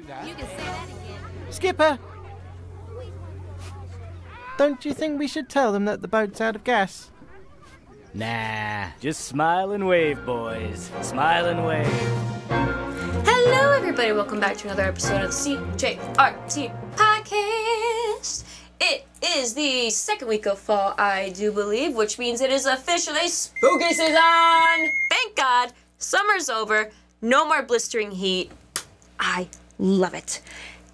You can say that again. Skipper! Don't you think we should tell them that the boat's out of gas? Nah, just smile and wave, boys. Smile and wave. Hello, everybody. Welcome back to another episode of the CJRT Podcast. It is the second week of fall, I do believe, which means it is officially spooky season. Thank God. Summer's over. No more blistering heat. I love it.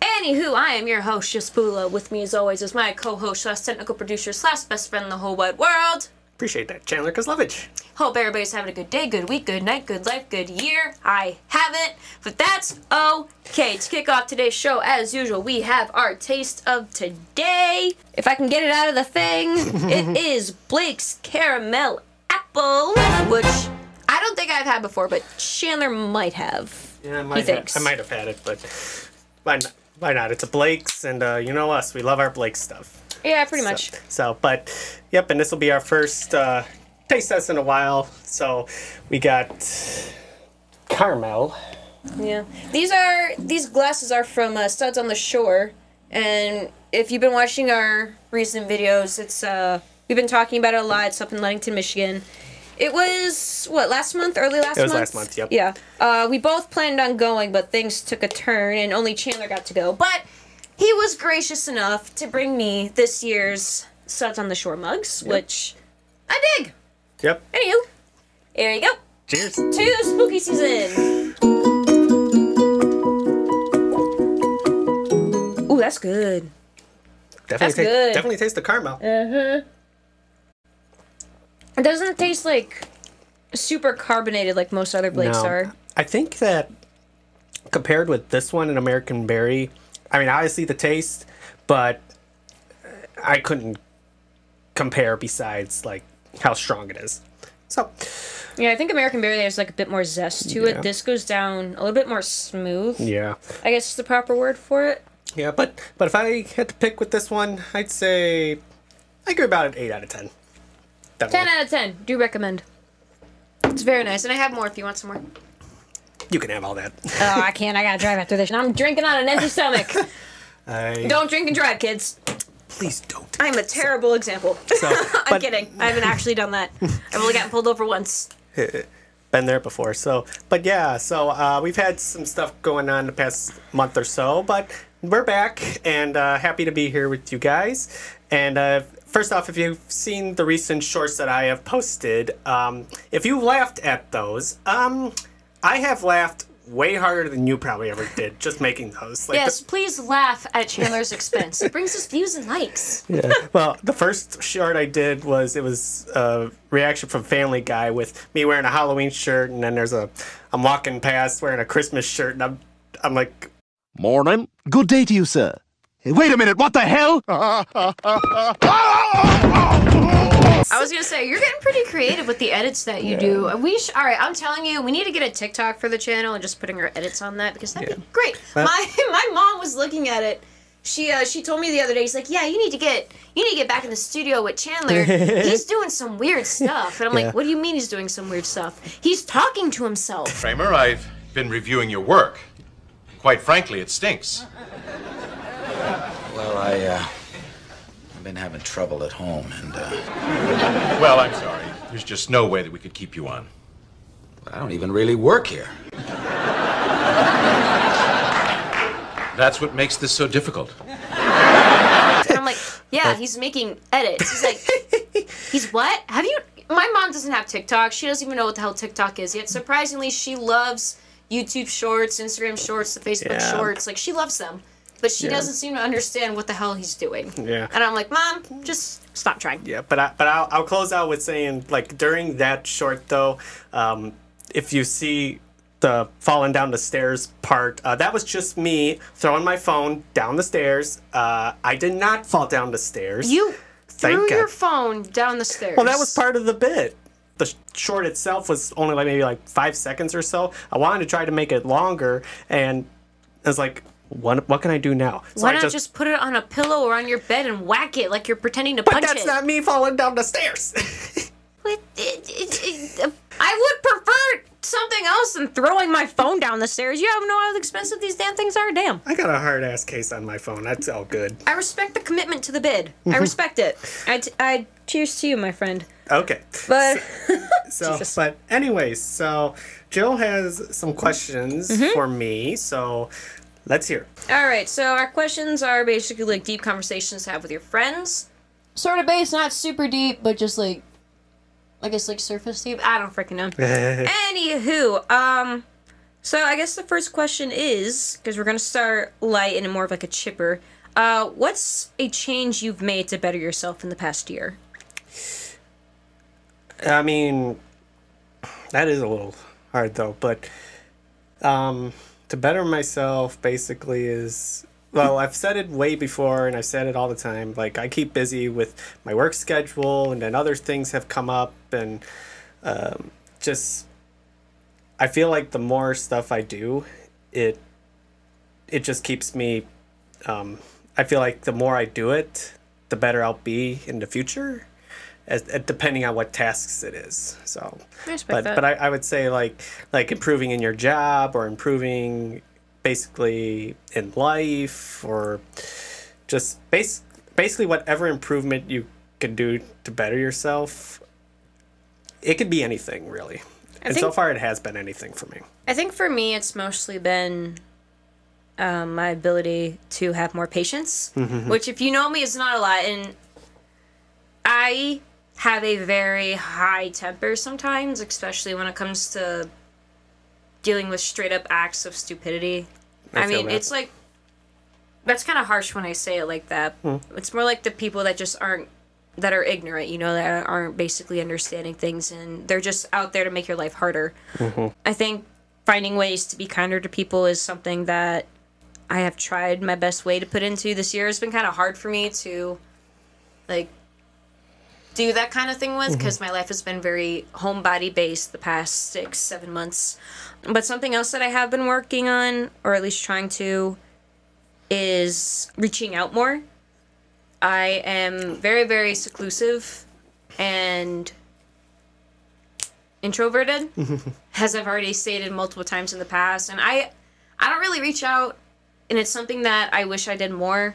Anywho, I am your host, Jaspula. With me, as always, is my co-host / technical producer / best friend in the whole wide world. Appreciate that, Chandler Kozlovich. Hope everybody's having a good day, good week, good night, good life, good year. I haven't, but that's okay. To kick off today's show, as usual, we have our taste of today. If I can get it out of the thing, it is Blake's Caramel Apple, which I don't think I've had before, but Chandler might have. Yeah, I might have had it, but why not? It's a Blake's, and you know us, we love our Blake's stuff. Yeah, pretty much. But, yep, and this will be our first taste test in a while. So, we got caramel. Yeah. These glasses are from Studs on the Shore. And if you've been watching our recent videos, it's we've been talking about it a lot. It's up in Ludington, Michigan. It was, what, last month? Early last month? It was last month, yep. Yeah. We both planned on going, but things took a turn, and only Chandler got to go. But he was gracious enough to bring me this year's Studs on the Shore mugs, which I dig. Yep. Anywho, here you go. Cheers. To spooky season. Ooh, that's good. Definitely taste the caramel. It doesn't taste like super carbonated like most other Blakes are. I think that compared with this one, an American Berry, I mean, obviously the taste, but I couldn't compare besides, like, how strong it is. So, yeah, I think American Berry has, like, a bit more zest to it. This goes down a little bit more smooth. Yeah. I guess is the proper word for it. Yeah, but if I had to pick with this one, I'd say I give about an 8 out of 10. Definitely. 10 out of 10. Do recommend. It's very nice. And I have more if you want some more. You can have all that. Oh, I can't. I gotta drive after this. And I'm drinking on an empty stomach. Don't drink and drive, kids. Please don't. I'm a terrible example. I'm kidding. I haven't actually done that. I've only gotten pulled over once. Been there before. But yeah, we've had some stuff going on the past month or so, but we're back and happy to be here with you guys. And first off, if you've seen the recent shorts that I have posted, if you laughed at those, I have laughed way harder than you probably ever did just making those. Like yes, please laugh at Chandler's expense. It brings us views and likes. Yeah. Well, the first short I did was a reaction from Family Guy with me wearing a Halloween shirt, and then I'm walking past wearing a Christmas shirt, and I'm like, morning. Good day to you, sir. Hey, wait a minute, what the hell? I was gonna say, you're getting pretty creative with the edits that you do. Alright, I'm telling you, we need to get a TikTok for the channel and just putting our edits on that, because that'd be great. My mom was looking at it. She told me the other day, she's like, yeah, you need to get back in the studio with Chandler. He's doing some weird stuff. And I'm like, what do you mean he's doing some weird stuff? He's talking to himself. Kramer, I've been reviewing your work. Quite frankly, it stinks. Well, I've been having trouble at home, and, Well, I'm sorry. There's just no way that we could keep you on. But I don't even really work here. That's what makes this so difficult. And I'm like, yeah, he's making edits. He's like, he's what? My mom doesn't have TikTok. She doesn't even know what the hell TikTok is yet. Surprisingly, she loves YouTube Shorts, Instagram Shorts, the Facebook Shorts. Like, she loves them. But she doesn't seem to understand what the hell he's doing. Yeah. And I'm like, Mom, just stop trying. Yeah, but I'll close out with saying, like, during that short, though, if you see the falling down the stairs part, that was just me throwing my phone down the stairs. I did not fall down the stairs. You threw your phone down the stairs. Well, that was part of the bit. The short itself was only maybe 5 seconds or so. I wanted to try to make it longer, and I was like, what can I do now? So why not just put it on a pillow or on your bed and whack it like you're pretending to punch it? But that's not me falling down the stairs. I would prefer something else than throwing my phone down the stairs. You have no idea how expensive these damn things are. Damn. I got a hard ass case on my phone. That's all good. I respect the commitment to the bid. I respect it. I cheers to you, my friend. Okay. But But anyways, so Jill has some questions for me. So let's hear. all right, so our questions are basically like deep conversations to have with your friends. Sort of based, not super deep, but just like, I guess like surface deep. I don't freaking know. Anywho, so I guess the first question is, because we're gonna start light and more of like a chipper. What's a change you've made to better yourself in the past year? I mean, that is a little hard though, but to better myself basically is, well, I've said it way before and I've said it all the time. Like, I keep busy with my work schedule, and then other things have come up, and just, I feel like the more stuff I do, it just keeps me, I feel like the more I do it, the better I'll be in the future, depending on what tasks it is. So, but I would say like improving in your job, or improving basically in life, or just basically whatever improvement you can do to better yourself. It could be anything, really. And so far it has been anything for me. I think for me it's mostly been my ability to have more patience, which, if you know me, is not a lot. And I have a very high temper sometimes, especially when it comes to dealing with straight up acts of stupidity. I mean, it's like, that's kind of harsh when I say it like that. It's more like the people that just that are ignorant, you know, that aren't basically understanding things, and they're just out there to make your life harder. I think finding ways to be kinder to people is something that I have tried my best way to put into this year. It's been kind of hard for me to, like, do that kind of thing with, because my life has been very homebody based the past 6-7 months. But something else that I have been working on, or at least trying to, is reaching out more. I am very, very seclusive and introverted, as I've already stated multiple times in the past. And I don't really reach out, and it's something that I wish I did more,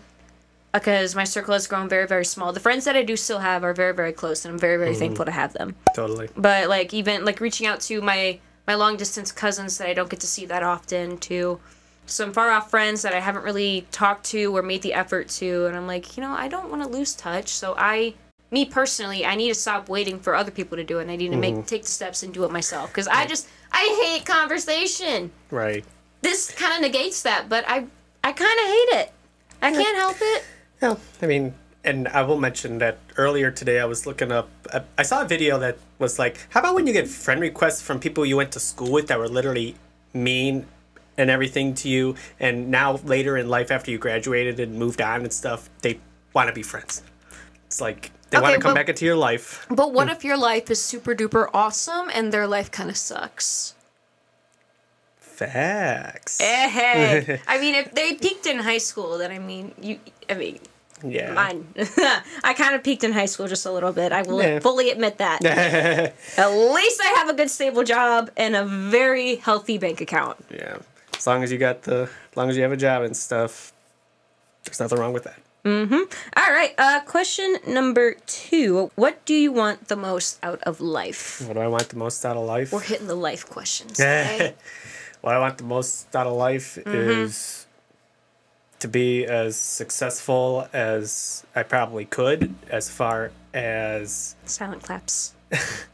because my circle has grown very, very small. The friends that I do still have are very, very close, and I'm very, very thankful to have them. Totally. But, like, even, like, reaching out to my long-distance cousins that I don't get to see that often, to some far-off friends that I haven't really talked to or made the effort to, and I'm like, you know, I don't want to lose touch, so me personally, I need to stop waiting for other people to do it, and I need to take the steps and do it myself, because I hate conversation. Right. This kind of negates that, but I kind of hate it. I can't help it. Yeah, I mean, and I will mention that earlier today I was looking up, I saw a video that was like, how about when you get friend requests from people you went to school with that were literally mean and everything to you, and now later in life after you graduated and moved on and stuff, they want to be friends. It's like, they want to come back into your life. But what if your life is super duper awesome and their life kind of sucks? Facts. Hey. I mean, if they peaked in high school, then yeah. Mine. I kind of peaked in high school just a little bit. I will fully admit that. At least I have a good stable job and a very healthy bank account. Yeah. As long as you have a job and stuff, there's nothing wrong with that. All right. Question number 2. What do you want the most out of life? What do I want the most out of life? We're hitting the life questions. Okay? What I want the most out of life is to be as successful as I probably could, as far as... Silent claps.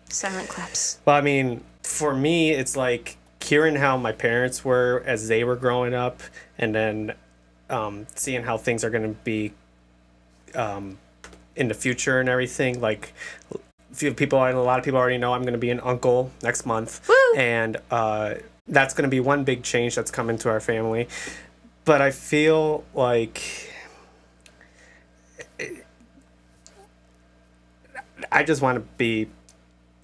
Silent claps. Well, I mean, for me, it's like hearing how my parents were as they were growing up, and then seeing how things are going to be in the future and everything. Like, a lot of people already know I'm going to be an uncle next month. Woo! And that's going to be one big change that's come into our family. But I feel like I just want to be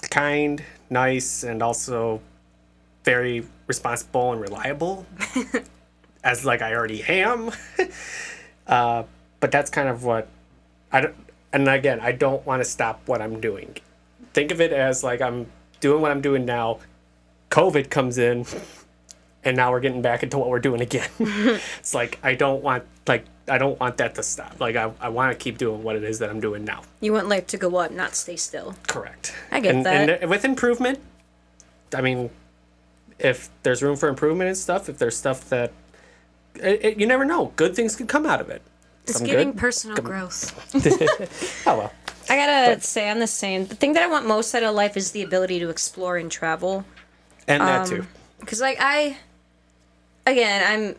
kind, nice, and also very responsible and reliable, as like I already am. But that's kind of what and again, I don't want to stop what I'm doing. Think of it as like I'm doing what I'm doing now, COVID comes in, and now we're getting back into what we're doing again. It's like I don't want that to stop. Like I want to keep doing what it is that I'm doing now. You want life to go up, not stay still. Correct. I get that. And with improvement, I mean, if there's room for improvement and stuff, if there's stuff that you never know, good things could come out of it. It's giving personal growth. Oh well. I gotta say, I'm the same. The thing that I want most out of life is the ability to explore and travel. And that too. Because, like, I'm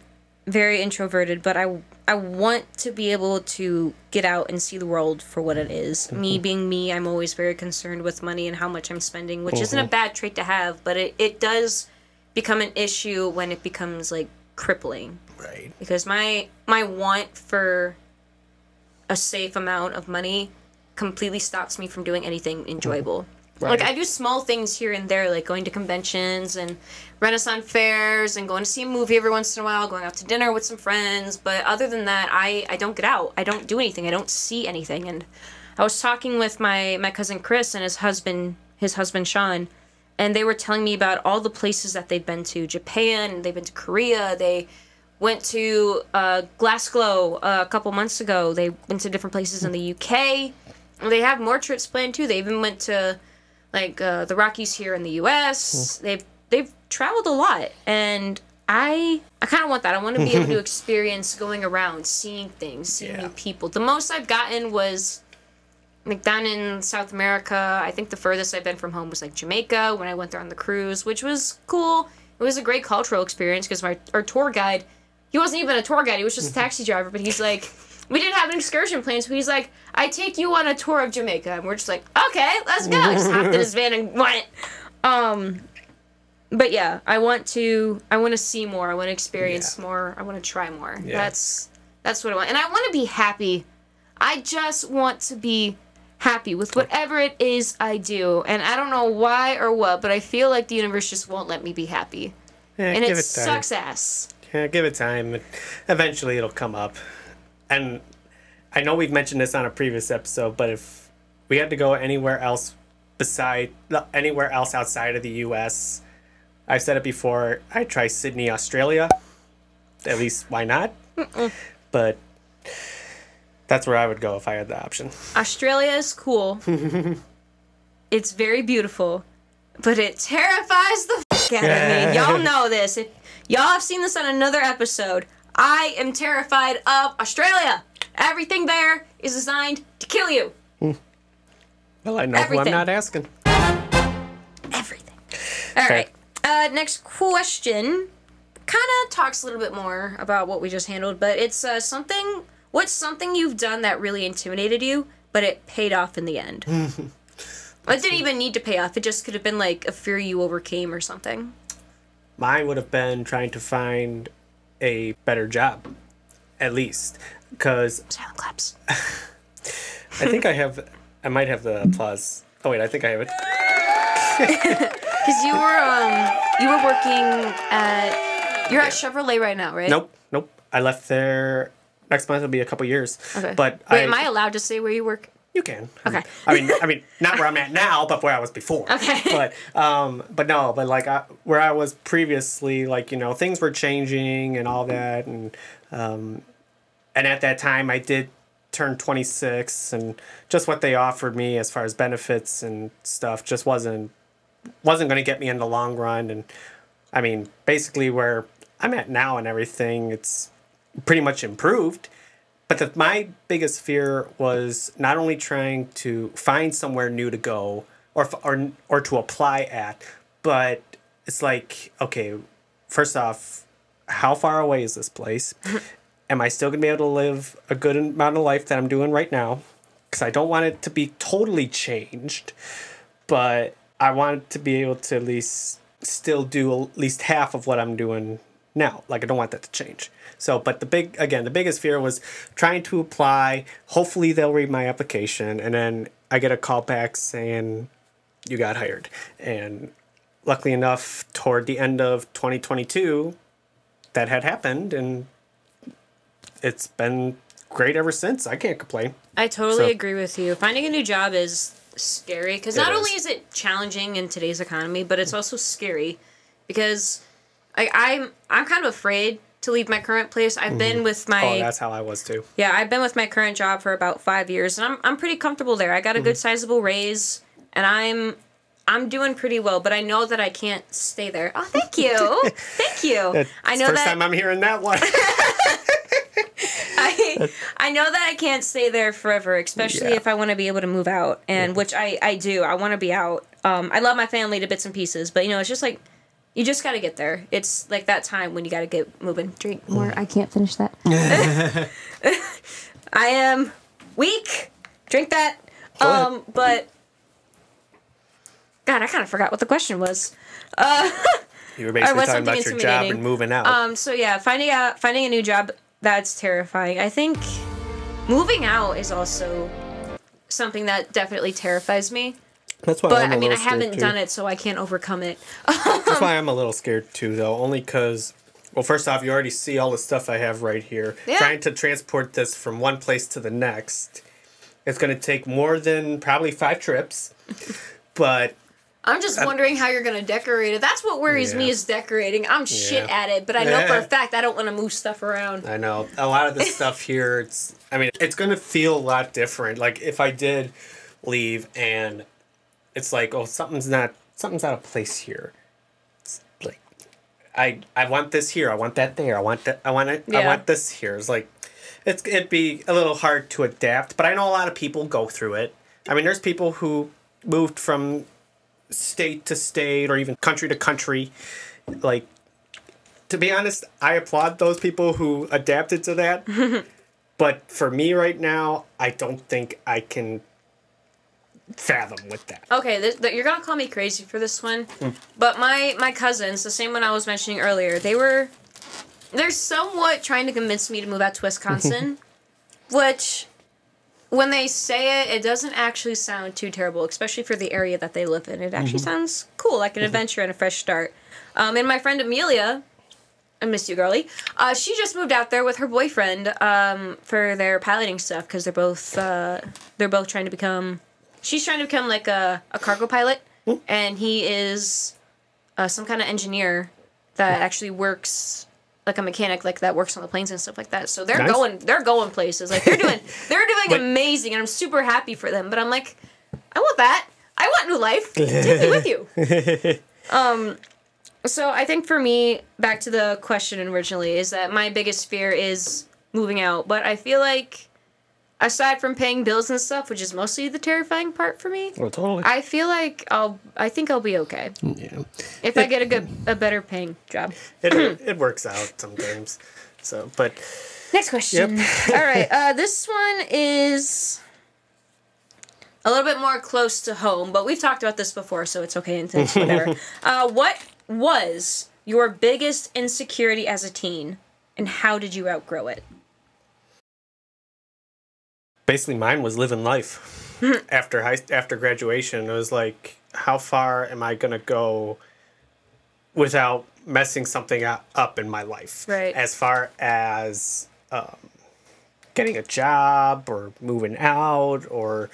very introverted, but I want to be able to get out and see the world for what it is. Me being me, I'm always very concerned with money and how much I'm spending, which isn't a bad trait to have, but it does become an issue when it becomes, like, crippling. Right. Because my want for a safe amount of money completely stops me from doing anything enjoyable. Right. Like, I do small things here and there, like going to conventions and Renaissance fairs and going to see a movie every once in a while, going out to dinner with some friends. But other than that, I don't get out. I don't do anything. I don't see anything. And I was talking with my cousin Chris and his husband Sean, and they were telling me about all the places that they've been to. Japan, they've been to Korea, they went to Glasgow a couple months ago. They went to different places in the UK. They have more trips planned too. They even went to like the Rockies here in the U.S. They've traveled a lot, and I kind of want that. I want to be able to experience going around, seeing things, seeing new people. The most I've gotten was like down in South America. I think the furthest I've been from home was like Jamaica when I went there on the cruise, which was cool. It was a great cultural experience because our tour guide, he wasn't even a tour guide. He was just a taxi driver, but he's like, we didn't have an excursion plan, so he's like, I take you on a tour of Jamaica. And we're just like, okay, let's go. Just hopped in his van and went. But yeah, I want to see more. I want to experience more. I want to try more. Yeah. That's what I want. And I want to be happy. I just want to be happy with whatever it is I do. And I don't know why or what, but I feel like the universe just won't let me be happy. Yeah, and it sucks ass. Yeah, give it time. Eventually it'll come up. And I know we've mentioned this on a previous episode, but if we had to go anywhere else outside of the U.S., I've said it before, I'd try Sydney, Australia. At least, why not? But that's where I would go if I had the option. Australia is cool. It's very beautiful, but it terrifies the fuck out of me. Y'all know this. If y'all have seen this on another episode, I am terrified of Australia. Everything there is designed to kill you. Well, I know who I'm not asking. Everything. All right. Next question kind of talks a little bit more about what we just handled, but it's what's something you've done that really intimidated you, but it paid off in the end? It didn't even need to pay off. It just could have been like a fear you overcame or something. Mine would have been trying to find a better job, at least, because silent claps. I think I might have the applause. Oh wait, I think I have it. Because you were working you're at Chevrolet right now, right? Nope. I left there. Next month will be a couple years. Okay. But wait, am I allowed to say where you work? You can. Okay. I mean, not where I'm at now, but where I was before. Okay. But like where I was previously, like, you know, things were changing and all that, and at that time I did turn 26, and just what they offered me as far as benefits and stuff just wasn't going to get me in the long run. And I mean, basically where I'm at now and everything, it's pretty much improved. But my biggest fear was not only trying to find somewhere new to go or to apply at, but it's like, okay, first off, how far away is this place? Am I still going to be able to live a good amount of life that I'm doing right now? Because I don't want it to be totally changed, but I want to be able to at least still do at least half of what I'm doing now. Like, I don't want that to change. So, but the biggest fear was trying to apply. Hopefully they'll read my application, and then I get a call back saying you got hired. And luckily enough, toward the end of 2022, that had happened, and it's been great ever since. I can't complain. I totally agree with you. Finding a new job is scary because not only is it challenging in today's economy, but it's also scary because I'm kind of afraid to leave my current place. I've been with my... Oh, that's how I was too. Yeah, I've been with my current job for about 5 years, and I'm pretty comfortable there. I got a good sizable raise, and I'm doing pretty well, but I know that I can't stay there. Oh, thank you. Thank you. I know First time I'm hearing that one. I know that I can't stay there forever, especially if I want to be able to move out, and which I do. I want to be out. I love my family to bits and pieces, but, you know, it's just like, you just got to get there. It's like that time when you got to get moving. Drink more. I can't finish that. I am weak. Drink that. But God, I kind of forgot what the question was. You were basically talking about your job and moving out. So yeah, finding a new job, that's terrifying. I think moving out is also something that definitely terrifies me. That's why But I mean, I haven't done it, so I can't overcome it. That's why I'm a little scared too, though. Only because, well, first off, you already see all the stuff I have right here. Yeah. Trying to transport this from one place to the next, it's going to take more than probably 5 trips. But I'm just wondering how you're going to decorate it. That's what worries me is decorating. I'm shit at it, but I know for a fact I don't want to move stuff around. I know. A lot of the stuff here, it's going to feel a lot different. Like, if I did leave and it's like, oh, something's out of place here. It's like, I want this here. I want that there. I want this here. It's like, it'd be a little hard to adapt, but I know a lot of people go through it. I mean, there's people who moved from state to state or even country to country. Like, to be honest, I applaud those people who adapted to that. But for me right now, I don't think I can fathom with that. Okay, you're gonna call me crazy for this one, but my cousins, the same one I was mentioning earlier, they're somewhat trying to convince me to move out to Wisconsin, which, when they say it, it doesn't actually sound too terrible, especially for the area that they live in. It actually sounds cool, like an adventure and a fresh start. And my friend Amelia, I miss you, girlie. She just moved out there with her boyfriend for their piloting stuff because they're both trying to become. She's trying to become like a cargo pilot, and he is some kind of engineer that actually works like a mechanic, like that works on the planes and stuff like that. So they're going places. Like they're doing amazing, and I'm super happy for them. But I'm like, I want that. I want new life. Take me with you. So I think for me, back to the question originally, is that my biggest fear is moving out. But I feel like, aside from paying bills and stuff, which is mostly the terrifying part for me, Oh, totally. I feel like I think I'll be okay. Yeah. If I get a better paying job. It works out sometimes. So, but Next question. All right. This one is a little bit more close to home, but we've talked about this before, so it's okay. It's whatever. What was your biggest insecurity as a teen, and how did you outgrow it? basically mine was living life. After graduation, it was like, how far am I gonna go without messing something up in my life? Right. As far as getting a job or moving out or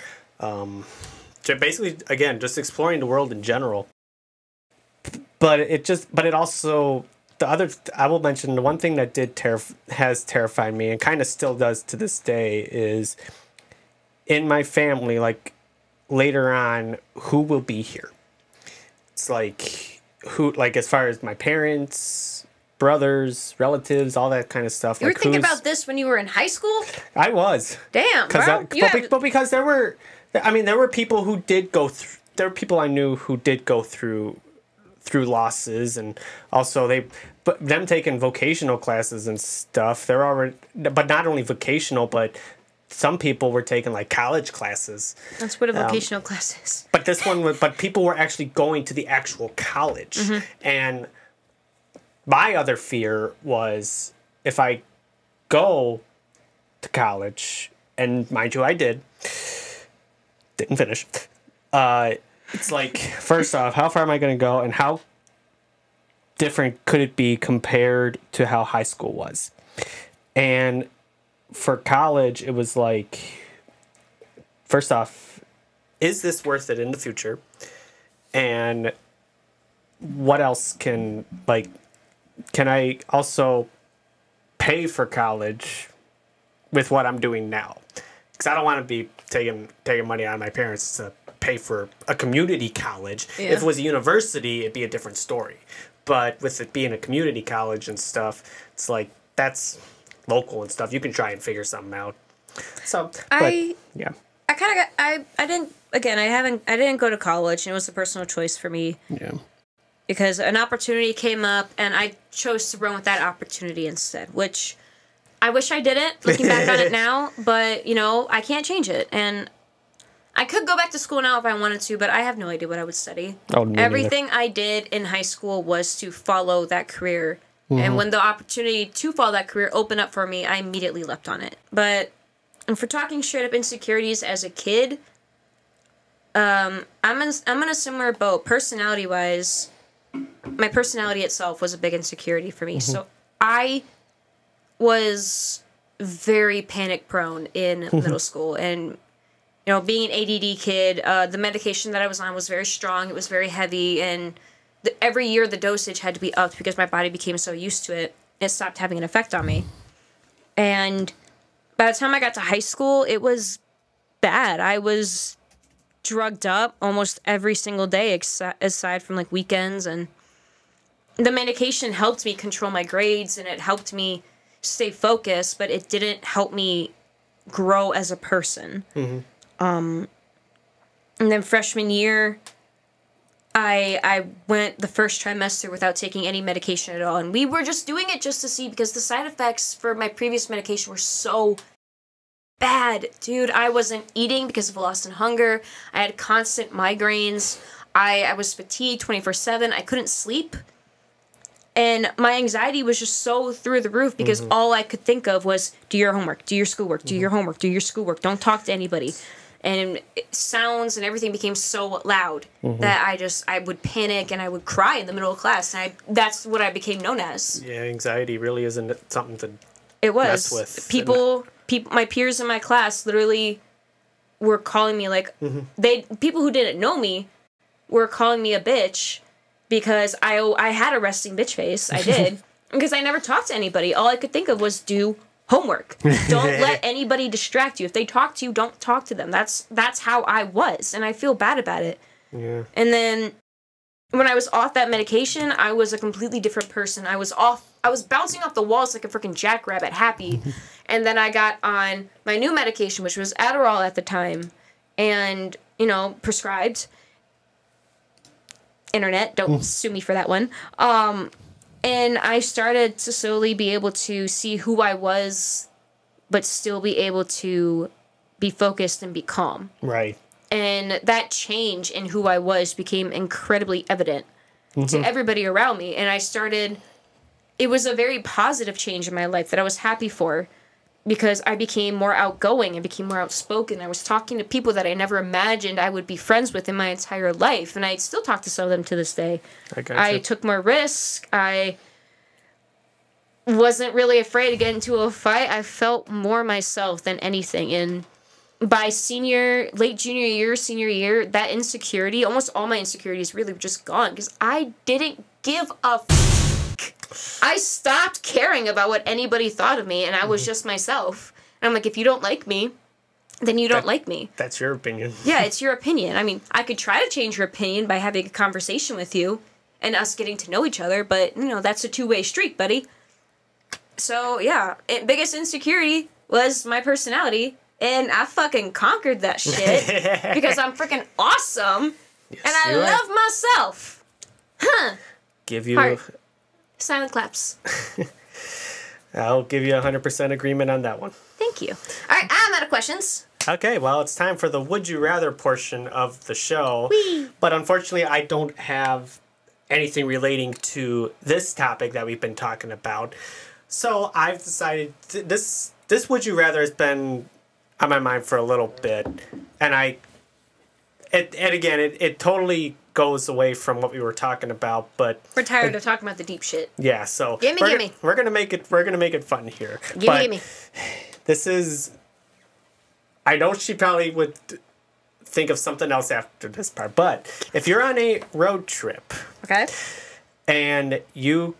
basically, again, just exploring the world in general. But it also, I will mention the one thing that has terrified me and kind of still does to this day is in my family, like later on, who will be here? It's like as far as my parents, brothers, relatives, all that kind of stuff. You were thinking about this when you were in high school? I was. Damn, bro. But because there were people who did go through, there were people I knew who did go through losses, and also them taking vocational classes and stuff. They're already, but not only vocational, but some people were taking like college classes. That's what a vocational class is. But but people were actually going to the actual college. Mm-hmm. And my other fear was if I go to college, and mind you, I didn't finish. It's like, first off, how far am I going to go, and how different could it be compared to how high school was? And for college, it was like, first off, is this worth it in the future? And what else can I also pay for college with what I'm doing now? Because I don't want to be taking money out of my parents to pay for a community college. Yeah. If it was a university, it'd be a different story. But with it being a community college and stuff, it's like that's local and stuff. You can try and figure something out. So yeah. I didn't go to college, and it was a personal choice for me. Yeah. Because an opportunity came up, and I chose to run with that opportunity instead, which I wish I didn't, looking back on it now, but, you know, I can't change it. And I could go back to school now if I wanted to, but I have no idea what I would study. Oh, me Everything I did in high school was to follow that career. And when the opportunity to follow that career opened up for me, I immediately leapt on it. But if we're talking straight up insecurities as a kid, I'm in a similar boat. Personality-wise, my personality itself was a big insecurity for me. So I was very panic-prone in middle school. And, you know, being an ADD kid, the medication that I was on was very strong. It was very heavy. And every year the dosage had to be upped because my body became so used to it. It stopped having an effect on me. And by the time I got to high school, it was bad. I was drugged up almost every single day, aside from like weekends, and the medication helped me control my grades and it helped me stay focused, but it didn't help me grow as a person. And then freshman year, I went the first trimester without taking any medication at all, and we were just doing it just to see, because the side effects for my previous medication were so bad. Dude, I wasn't eating because of loss and hunger. I had constant migraines. I was fatigued 24/7. I couldn't sleep. And my anxiety was just so through the roof because all I could think of was do your homework, do your schoolwork, do your homework, do your schoolwork. Don't talk to anybody. And sounds and everything became so loud that I would panic and I would cry in the middle of class. And that's what I became known as. Yeah, anxiety really isn't something to It was. mess with. People, my peers in my class literally were calling me like, people who didn't know me were calling me a bitch because I had a resting bitch face. I did. Because I never talked to anybody. All I could think of was do homework. Don't let anybody distract you. If they talk to you, don't talk to them. That's how I was, and I feel bad about it. Yeah. And then when I was off that medication, I was a completely different person. I was bouncing off the walls like a freaking jackrabbit, happy. And then I got on my new medication, which was Adderall at the time, and, you know, prescribed. Internet, don't sue me for that one. And I started to slowly be able to see who I was, but still be able to be focused and be calm. Right. And that change in who I was became incredibly evident to everybody around me. And it was a very positive change in my life that I was happy for, because I became more outgoing and became more outspoken. I was talking to people that I never imagined I would be friends with in my entire life. And I still talk to some of them to this day. I took more risks. I wasn't really afraid to get into a fight. I felt more myself than anything. And by late junior year, senior year, that insecurity, almost all my insecurities really were just gone, because I didn't give a I stopped caring about what anybody thought of me, and I was just myself. And I'm like, if you don't like me, then you don't like me. That's your opinion. Yeah, it's your opinion. I mean, I could try to change your opinion by having a conversation with you and us getting to know each other, but, you know, that's a two-way street, buddy. So, yeah, biggest insecurity was my personality, and I fucking conquered that shit because I'm freaking awesome, and I love myself. Huh. Give you... Heart. Silent claps. I'll give you 100% agreement on that one. Thank you. All right, I'm out of questions. Okay, well, it's time for the Would You Rather portion of the show. Whee! But unfortunately, I don't have anything relating to this topic that we've been talking about. So I've decided this Would You Rather has been on my mind for a little bit. And it totally goes away from what we were talking about, but we're tired of talking about the deep shit. Yeah, so gimme. We're gonna make it fun here. Gimme. This is, I know she probably would think of something else after this part, but if you're on a road trip Okay. and you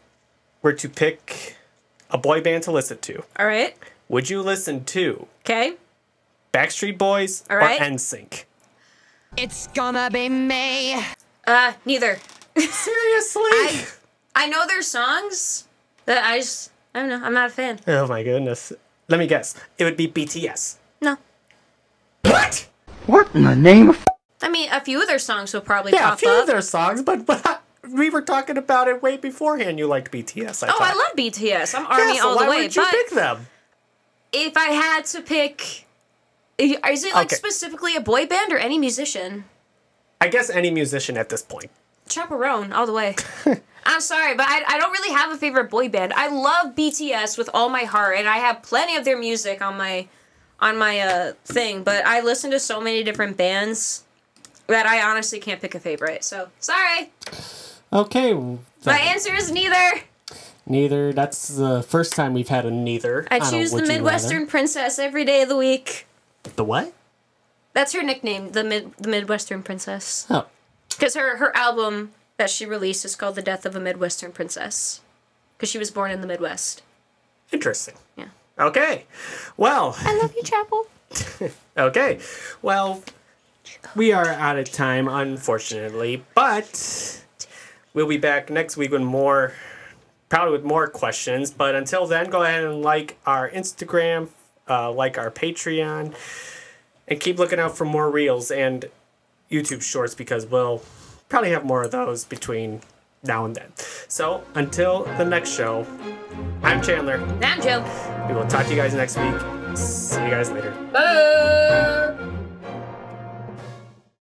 were to pick a boy band to listen to, All right. would you listen to Okay. Backstreet Boys All right. or NSYNC? It's gonna be me. Neither. Seriously? I know their songs that I don't know. I'm not a fan. Oh my goodness. Let me guess. It would be BTS. No. What? What in the name of... I mean, a few of their songs will probably Yeah, a pop few up. of their songs, but we were talking about it way beforehand. You liked BTS, I thought. I love BTS. I'm Army Yeah, so all why the way. would you But pick them? if I had to pick, is it like Okay. specifically a boy band or any musician? I guess any musician at this point. Chaperone all the way. I'm sorry, but I don't really have a favorite boy band. I love BTS with all my heart, and I have plenty of their music on my thing. But I listen to so many different bands that I honestly can't pick a favorite. So sorry, Okay. my answer is neither. Neither. That's the first time we've had a neither. I choose the Midwestern Princess every day of the week. The what? That's her nickname, the Midwestern Princess. Oh. Because her album that she released is called The Death of a Midwestern Princess. Because she was born in the Midwest. Interesting. Yeah. Okay. Well. I love you, Chapel. Okay. Well, we are out of time, unfortunately. But we'll be back next week with more, probably with more questions. But until then, go ahead and like our Instagram, like our Patreon, and keep looking out for more reels and YouTube shorts because we'll probably have more of those between now and then. So until the next show, I'm Chandler. I'm Jill. We will talk to you guys next week. See you guys later. Bye.